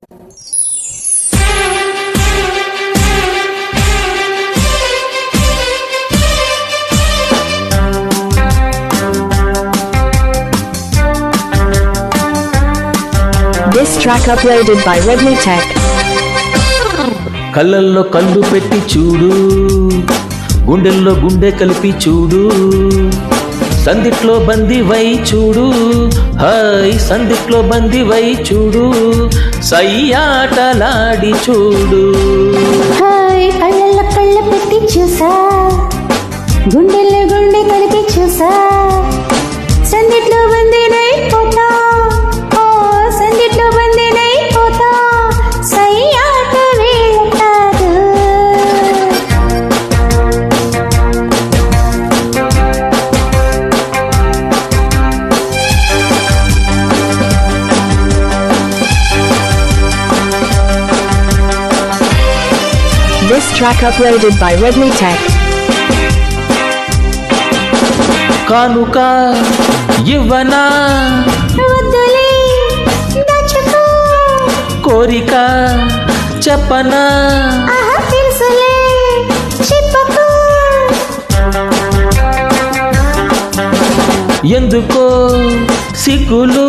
This track uploaded by Redmi Tech. కళ్ళల్లో కళ్ళు పెట్టి చూడు, గుండెల్లో గుండె కలిపి చూడు, సందిట్లో బందివై చూడు, హాయ్ సందిట్లో బందివై చూడు, సయ్యాటలాడి చూడు. హాయ్ కళ్ళల్లో కళ్ళు పెట్టి చూసా, గుండెల్లో గుండె కలిపి చూసా, సందిట్లో బందినై పోతా, ఓ సందిట్లో బందినై పోతా, సయ్యాట వేళ కాదు. This track uploaded by Redmi Tech. కానుక ఇవ్వనా వద్దులే దాచుకో, కోరిక చెప్పనా, ఆహా తెలుసులే చెప్పకు, ఎందుకో సిగ్గులు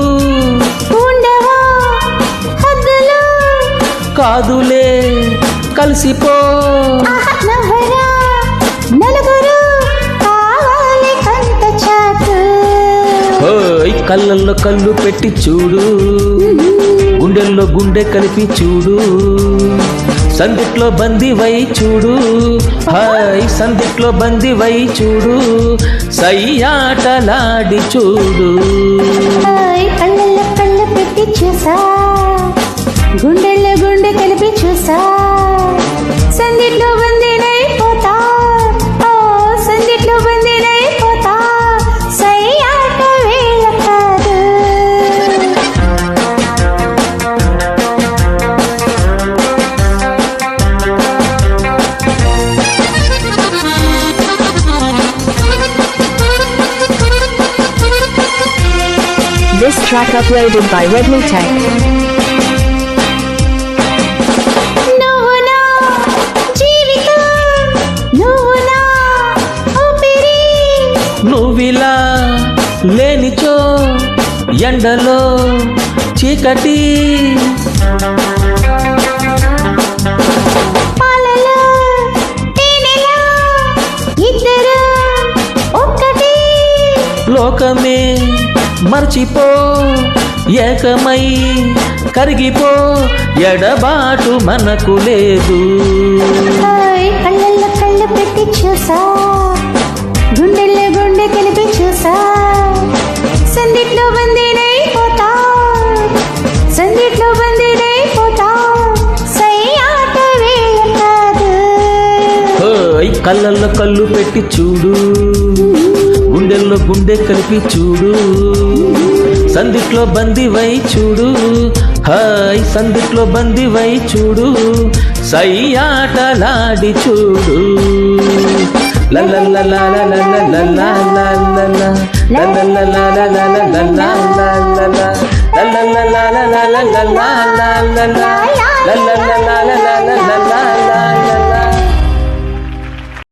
ఉండవా హద్దులు, కాదులే కలిసిపో, ఆహా నవ్వరా నలుగురు కావాలి కంట చాటు. ఓయ్ కళ్ళల్లో కళ్ళు పెట్టి చూడు, గుండెల్లో గుండె కలిపి చూడు, సందిట్లో బందివై చూడు, హాయ్ సందిట్లో బందివై చూడు, సయ్యాటలాడి చూడు. హాయ్ కళ్ళల్లో కళ్ళు పెట్టి చూసా, గుండెల్లో గుండె కలిపి చూసా, సందిట్లో బందినై పోతా, ఓ సందిట్లో బందినై పోతా, సయ్యాట వేళ కాదు. This track uploaded by Redmi Tech. నువ్వు నా జీవితం, నువ్వు నా ఊపిరి, నువ్విలా లేనిచో ఎండలో చీకటి, పాలలో తేనెలా ఇద్దరు ఒక్కటి, లోకమే మర్చిపో, ఏకమై కరిగిపో, ఎడబాటు మనకు లేదు. హాయ్ కళ్ళల్లో కళ్ళు పెట్టి చూసా, గుండెల్లో గుండె కలిపి చూసా, సందిట్లో బందినై పోతా, సందిట్లో బందినై పోతా, సయ్యాట వేళ కాదు. ఓయ్ కళ్ళల్లో కళ్ళు పెట్టి చూడు, గుండెల్లో గుండె కలిపి చూడు, సందిట్లో బందివై చూడు, హాయ్ సందిట్లో బందివై చూడు, సయ్యాటలాడి చూడు. la